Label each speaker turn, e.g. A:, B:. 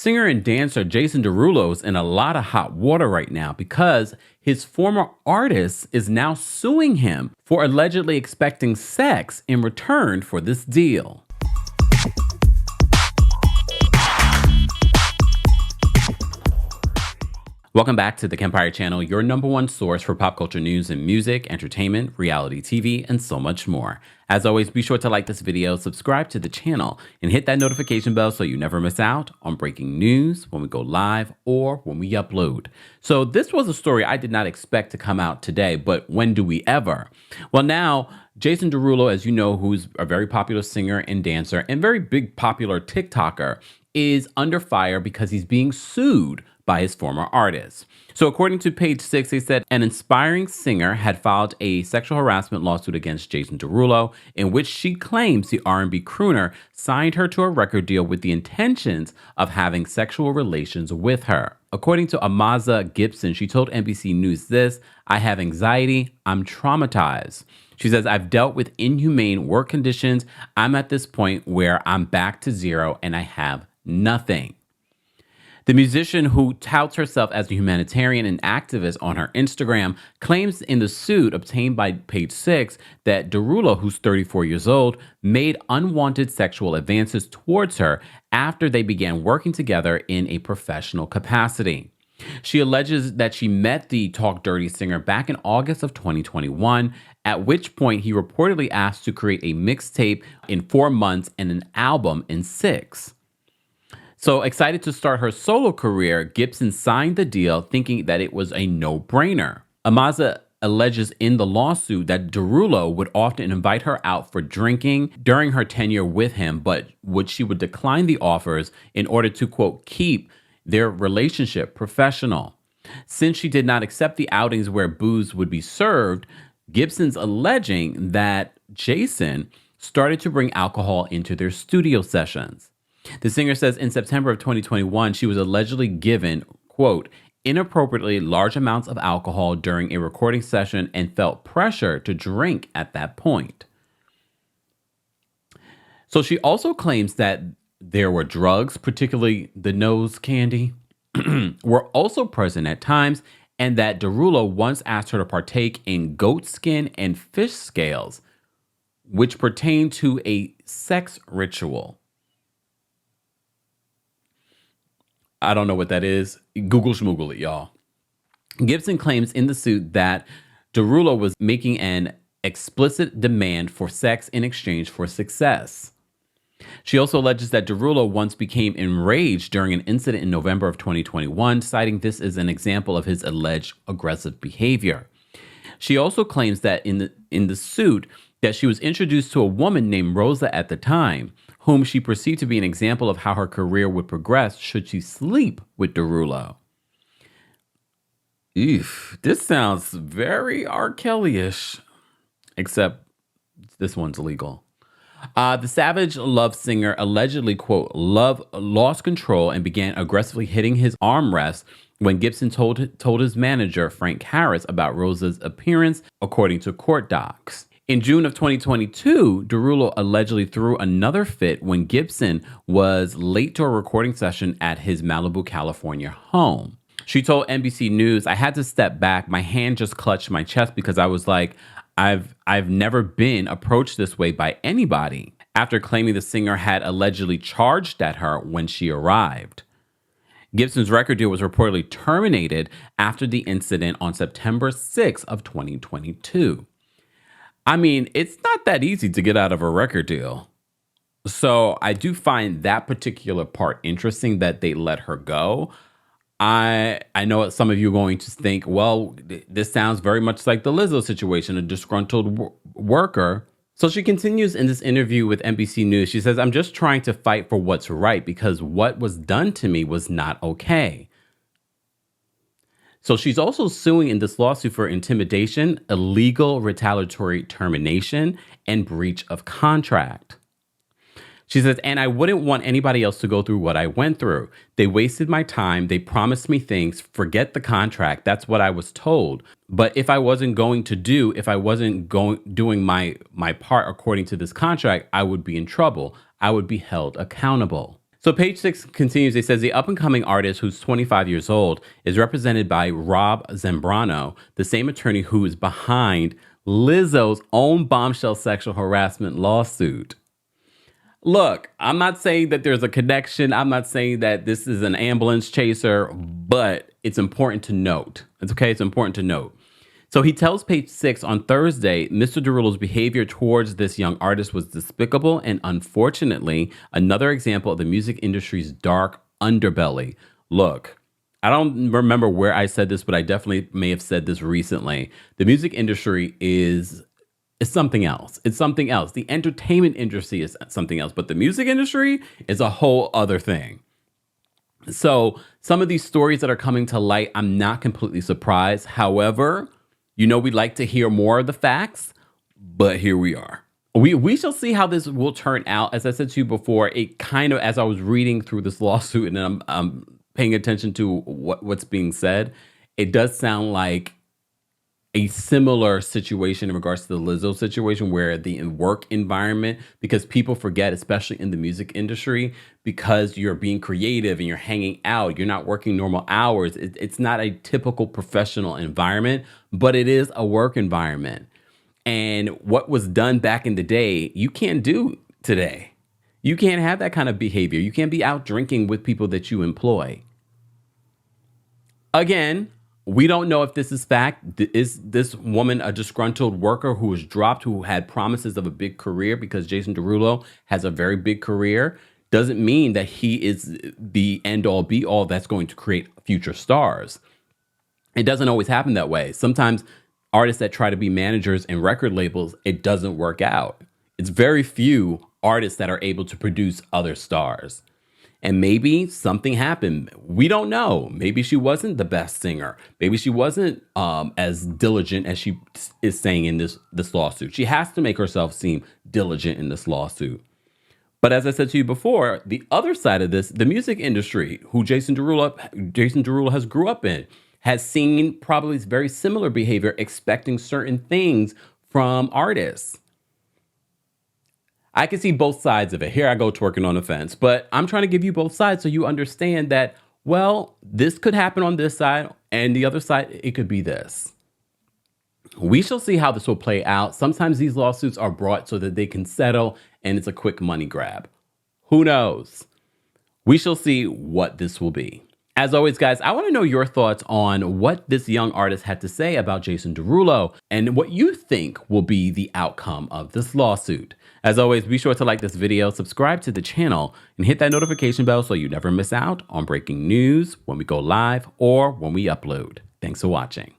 A: Singer and dancer Jason Derulo is in a lot of hot water right now because his former artist is now suing him for allegedly expecting sex in return for this deal. Welcome back to the Kempire channel, your number one source for pop culture news and music, entertainment, reality TV, and so much more. As always, be sure to like this video, subscribe to the channel, and hit that notification bell so you never miss out on breaking news when we go live or when we upload. So this was a story I did not expect to come out today, but when do we ever? Well, now, Jason Derulo, as you know, who's a very popular singer and dancer and very big popular TikToker, is under fire because he's being sued by his former artist. So according to Page 6, they said an inspiring singer had filed a sexual harassment lawsuit against Jason Derulo, in which she claims the R&B crooner signed her to a record deal with the intentions of having sexual relations with her. According to Amaza Gibson, she told NBC News this: "I have anxiety. I'm traumatized." She says, "I've dealt with inhumane work conditions. I'm at this point where I'm back to zero and I have nothing." The musician, who touts herself as a humanitarian and activist on her Instagram, claims in the suit obtained by Page 6 that Derulo, who's 34 years old, made unwanted sexual advances towards her after they began working together in a professional capacity. She alleges that she met the Talk Dirty singer back in August of 2021, at which point he reportedly asked to create a mixtape in 4 months and an album in 6. So excited to start her solo career, Gibson signed the deal thinking that it was a no-brainer. Amaza alleges in the lawsuit that Derulo would often invite her out for drinking during her tenure with him, but she would decline the offers in order to, quote, keep their relationship professional. Since she did not accept the outings where booze would be served, Gibson's alleging that Jason started to bring alcohol into their studio sessions. The singer says in September of 2021, she was allegedly given, quote, inappropriately large amounts of alcohol during a recording session and felt pressure to drink at that point. So she also claims that there were drugs, particularly the nose candy, were also present at times, and that Derulo once asked her to partake in goat skin and fish scales, which pertain to a sex ritual. I don't know what that is. Google schmoogle it, y'all. Gibson claims in the suit that Derulo was making an explicit demand for sex in exchange for success. She also alleges that Derulo once became enraged during an incident in November of 2021, citing this as an example of his alleged aggressive behavior. She also claims that in the suit that she was introduced to a woman named Rosa at the time, whom she perceived to be an example of how her career would progress should she sleep with Derulo. This sounds very R. Kelly-ish, except this one's illegal. The Savage Love singer allegedly, quote, lost control and began aggressively hitting his armrest when Gibson told his manager, Frank Harris, about Rosa's appearance, according to court docs. In June of 2022, Derulo allegedly threw another fit when Gibson was late to a recording session at his Malibu, California home. She told NBC News, "I had to step back. My hand just clutched my chest because I was like, I've never been approached this way by anybody," after claiming the singer had allegedly charged at her when she arrived. Gibson's record deal was reportedly terminated after the incident on September 6th of 2022. I mean, it's not that easy to get out of a record deal. So I do find that particular part interesting that they let her go. I know some of you are going to think, well, this sounds very much like the Lizzo situation, a disgruntled worker. So she continues in this interview with NBC News. She says, "I'm just trying to fight for what's right because what was done to me was not okay." So she's also suing in this lawsuit for intimidation, illegal retaliatory termination, and breach of contract. She says, "And I wouldn't want anybody else to go through what I went through. They wasted my time. They promised me things. Forget the contract. That's what I was told. But if I wasn't doing my part according to this contract, I would be in trouble. I would be held accountable." So page 6 continues. It says the up-and-coming artist, who's 25 years old, is represented by Rob Zambrano, the same attorney who is behind Lizzo's own bombshell sexual harassment lawsuit. Look, I'm not saying that there's a connection. I'm not saying that this is an ambulance chaser, but it's important to note. It's okay. It's important to note. So he tells page 6 on Thursday, Mr. Derulo's behavior towards this young artist was despicable and unfortunately another example of the music industry's dark underbelly. Look, I don't remember where I said this, but I definitely may have said this recently. The music industry is something else. It's something else. The entertainment industry is something else, but the music industry is a whole other thing. So some of these stories that are coming to light, I'm not completely surprised. However, you know, we'd like to hear more of the facts, but here we are. We shall see how this will turn out. As I said to you before, it kind of, as I was reading through this lawsuit and I'm paying attention to what's being said, it does sound like a similar situation in regards to the Lizzo situation where the work environment, because people forget, especially in the music industry, because you're being creative and you're hanging out, you're not working normal hours. It's not a typical professional environment, but it is a work environment. And what was done back in the day, you can't do today. You can't have that kind of behavior. You can't be out drinking with people that you employ. Again, we don't know if this is fact. Is this woman a disgruntled worker who was dropped, who had promises of a big career because Jason Derulo has a very big career? Doesn't mean that he is the end all be all that's going to create future stars. It doesn't always happen that way. Sometimes artists that try to be managers and record labels, it doesn't work out. It's very few artists that are able to produce other stars. And maybe something happened. We don't know. Maybe she wasn't the best singer. Maybe she wasn't as diligent as she is saying in this lawsuit. She has to make herself seem diligent in this lawsuit. But as I said to you before, the other side of this, the music industry, who Jason Derulo has grew up in, has seen probably very similar behavior, expecting certain things from artists. I can see both sides of it. Here I go twerking on the fence, but I'm trying to give you both sides so you understand that, well, this could happen on this side and the other side, it could be this. We shall see how this will play out. Sometimes these lawsuits are brought so that they can settle and it's a quick money grab. Who knows? We shall see what this will be. As always, guys, I want to know your thoughts on what this young artist had to say about Jason Derulo and what you think will be the outcome of this lawsuit. As always, be sure to like this video, subscribe to the channel, and hit that notification bell so you never miss out on breaking news when we go live or when we upload. Thanks for watching.